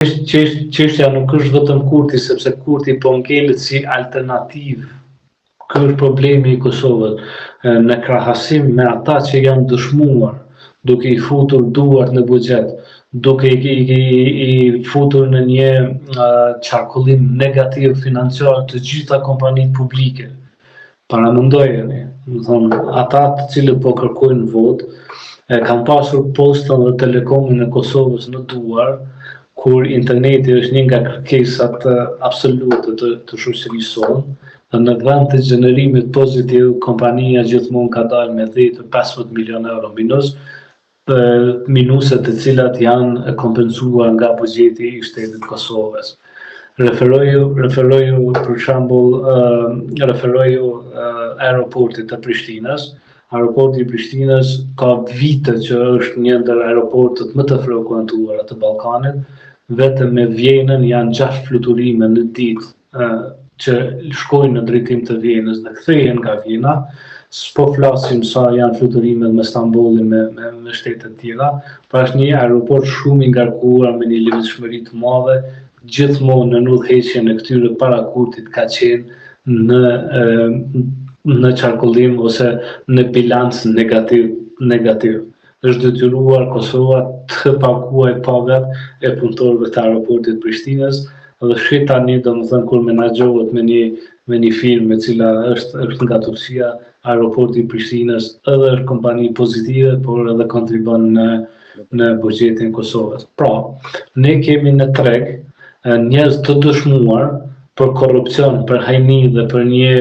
Çështja nuk është vetëm Kurti, sepse Kurti po ngelet si alternativë. Ky është problemi i Kosovës, në krahasim me ata që janë dëshmuar, duke i futur duart në buxhet, duke i futur në një qarkullim negativ financiar të gjitha kompanitë publike. Paramendojeni, ata të cilët po kërkojnë votë, kanë pasur postën dhe telekomin e Kosovës në duar, kur interneti është një nga kërkesat absolute të shoqërisë sonë, dhe në vend të gjenerimit pozitiv, kompania gjithmonë ka dalë me 10-15 milion euro minuset të cilat janë kompensuar nga buxheti i shtetit Kosovës. Referoju për shembull, aeroportit të Prishtinës. Aeroporti i Prishtinës ka vite që është një ndër aeroportet më të frekuentuara të Ballkanit. Vetëm me Vjenën janë 6 fluturime në ditë që shkojnë në drejtim të Vjenës dhe kthehen nga Vjena. S'po flasim sa janë fluturimet me Stambollin, me shtete tjera, pra është një aeroport shumë i ngarkuar me një lëvizshmëri të madhe, gjithmonë në udhëheqjen e këtyre para Kurtit ka qenë në qarkullim ose në bilanc negativ. Është detyruar Kosova të paguajë pagat e punëtorëve të aeroportit Prishtinës dhe shi tani domethënë kur menaxhohet me një firmë e cila është nga Turqia, aeroporti i Prishtinës edhe është kompani pozitive, por edhe kontribon në buxhetin e Kosovës. Pra, ne kemi në treg njerëz të dëshmuar për korrupsion, për hajni dhe për një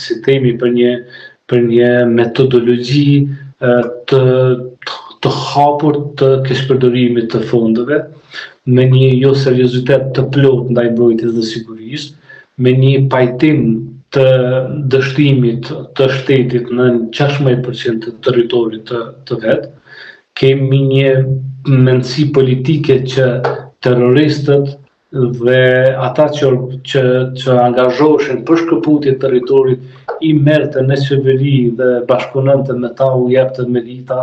si themi për një metodologji të hapur të keshpërdorimit të fondeve, me një jo seriozitet të plot ndaj mbrojtjes dhe sigurisë, me një pajtim të dështimit të shtetit në 16% të territorit të vet. Kemi një mendësi politike që terroristët dhe ata që angazhoheshin për shkëputje të territorit i merrte në qeveri dhe bashkëpunonte me ta, u jepte melita,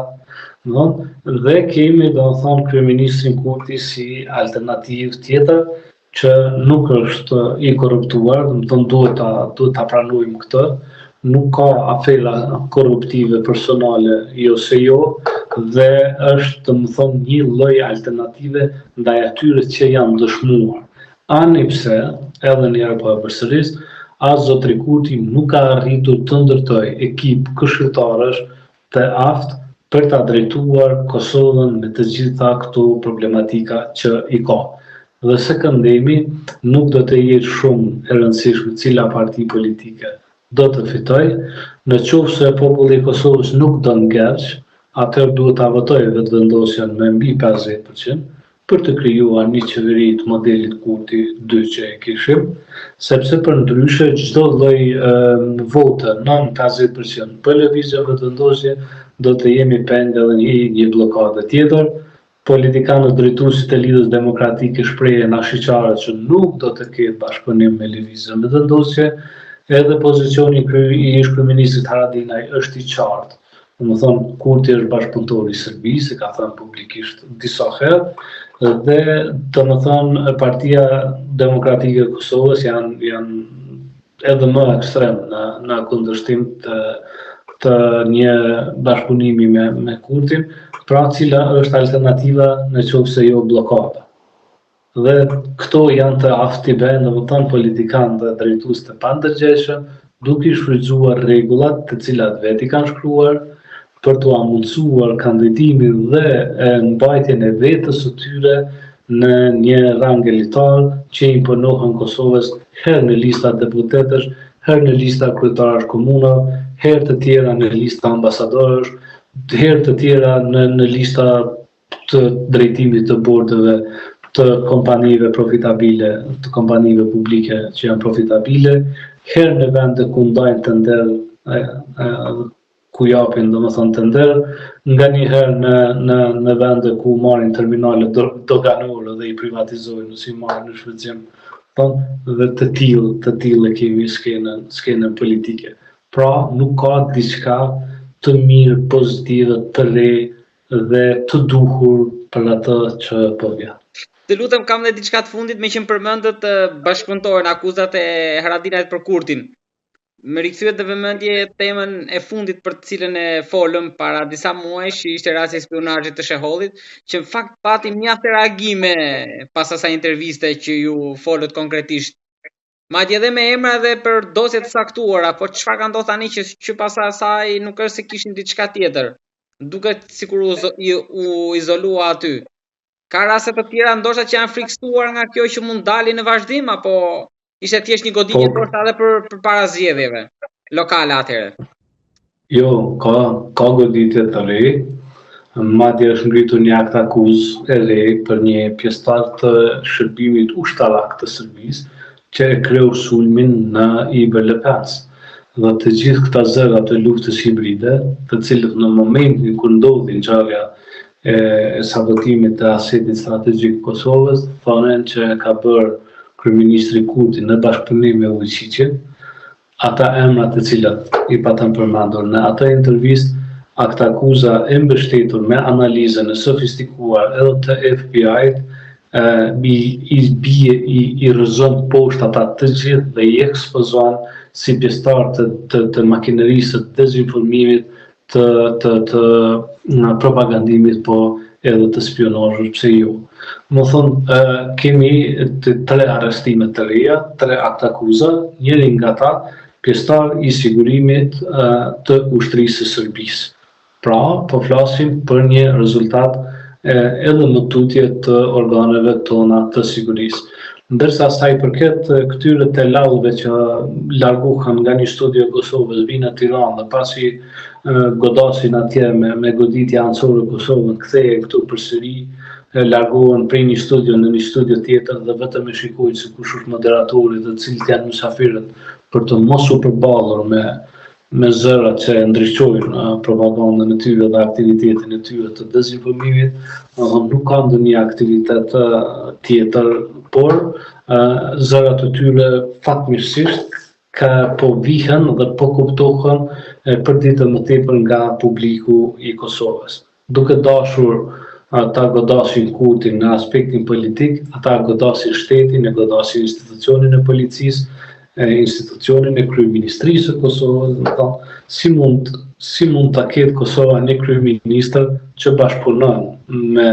dhe kemi domethënë kryeministrin Kurti si alternativë tjetër që nuk është i korruptuar, domethënë duhet ta pranojmë këtë, nuk ka afera korruptive personale jo se jo, dhe është domethënë një lloj alternative ndaj atyre që janë dëshmuar. Ani pse, edhe një herë po e përsëris, as zotri Kurti nuk ka arritur të ndërtojë ekip këshilltarësh të aftë për ta drejtuar Kosovën me të gjitha këto problematika që i ka. Dhe se këndemi nuk do të jetë shumë e rëndësishme cila parti politike do të fitoj, në qoftë se populli i Kosovës nuk do ngerç, atëherë duhet ta votojë vetëvendosjen me mbi 50% për të krijuar një qeveri të modelit Kurti 2 që e kishim, sepse përndryshe çdo lloj vote nën 50% për lëvizje vetëvendosje do të jemi peng edhe një blokadë tjetër. Politikanët drejtuesit e Lidhjes Demokratike shprehen ashiqare që nuk do të ketë bashkëpunim me lëvizjen vetëvendosje, edhe pozicioni i ish-kryeministit Haradinaj është i qartë. Domethënë Kurti është bashkëpunëtor i Serbisë, ka thënë publikisht disa herë, dhe domethënë Partia Demokratike e Kosovës janë edhe më ekstrem në kundërshtim të një bashkëpunimi me Kurtin, pra cila është alternativa në qoftë se jo blokada. Dhe këto janë të aftë i bën, domethënë politikanë dhe drejtues të pandërgjeshëm, duke i shfrytzuar rregullat të cilat vetë kanë shkruar për të amundsuar kandidimin dhe mbajtjen e vetës së tyre në një rang elitar që imponohen Kosovës herë në lista deputetësh, herë në lista kryetarash komunave, herë të tjera në lista ambasadorësh, herë të tjera në lista të drejtimit të bordeve të kompanive profitabile, të kompanive publike që janë profitabile, herë në vende ku ndajnë tender, ku japin domethënë tender, nganjëherë në vende ku marrin terminale doganore dhe i privatizojnë ose i marrin në shfrytëzim. Dhe të tillë kemi skenën politike. Pra nuk ka diçka të mirë, pozitive, të re dhe të duhur për atë që po vjen. Të lutem, kam dhe diçka të fundit me që më përmendët bashkëpunëtorën, akuzat e Haradinajt për Kurtin. Më rikthyet në vëmendje temën e fundit për të cilën e folëm para disa muajsh, ishte rasti i spionazhit të Shehollit, që në fakt pati mjaft reagime pas asaj interviste që ju folët konkretisht. Madje edhe me emra dhe për dosje të saktuara, po çfarë ka ndodhur tani që pas asaj nuk është se kishin diçka tjetër. Duket sikur u izolua aty. Ka raste të tjera ndoshta që janë frikësuar nga kjo që mund dalin në vazhdim, apo ishte thjesht një goditje ndoshta edhe për para zgjedhjeve lokale atëherë? Jo, ka goditje të re. Madje është ngritur një akt akuzë e re për një pjesëtar të shërbimit ushtarak të Serbisë që e kreu sulmin në Iber Lepens. Dhe të gjithë këta zëra të luftës hibride, të cilët në momentin kur ndodhi ngjarja e sabotimit të asetit strategjik Kosovës, thonë që ka bërë kryeministri Kurti në bashkëpunim me Vučićin, ata emrat të cilat i patëm përmendur në atë intervistë, akt akuza e mbështetur me analizën e sofistikuar edhe të FBI-t, i rrëzon poshtë ata të gjithë dhe i ekspozon si pjesëtar të makinerisë të dezinformimit, të propagandimit, po edhe të spionazhit, pse jo. Më thonë, kemi 3 arrestime të reja, 3 akt akuza, njëri nga ta pjesëtar i sigurimit të ushtrisë së Serbisë. Pra, po flasim për një rezultat edhe në tutje të organeve tona të sigurisë. Ndërsa sa i përket këtyre të laudhëve që largohen nga një studio e Kosovës, vinë në Tiranë dhe pasi godasin atje me goditje anësore Kosovën, ktheje këtu përsëri, largohen prej një studio në një studio tjetër dhe vetëm e shikojnë se kush është moderatori dhe cilët janë mysafirët për të mos u përballur me zërat që ndriçojnë propagandën e tyre dhe aktivitetin e tyre të dezinformimit, nuk ka ndonjë aktivitet tjetër, por zërat e tyre fatmirësisht po vihen dhe po kuptohen për ditë më tepër nga publiku i Kosovës. Duke dashur ata godasin Kurtin në aspektin politik, ata godasin shtetin, e godasin institucionin e policisë, institucionin e kryeministrisë së Kosovës, si mund ta ketë Kosova një kryeministër që bashkëpunon me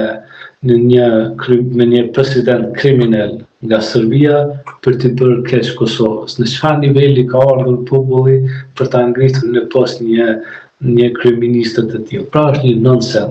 një president kriminal nga Serbia për të bërë keq Kosovës. Në çfarë niveli ka ardhur populli për ta ngritur në post një kryeministër të tillë? Pra është një nonsens.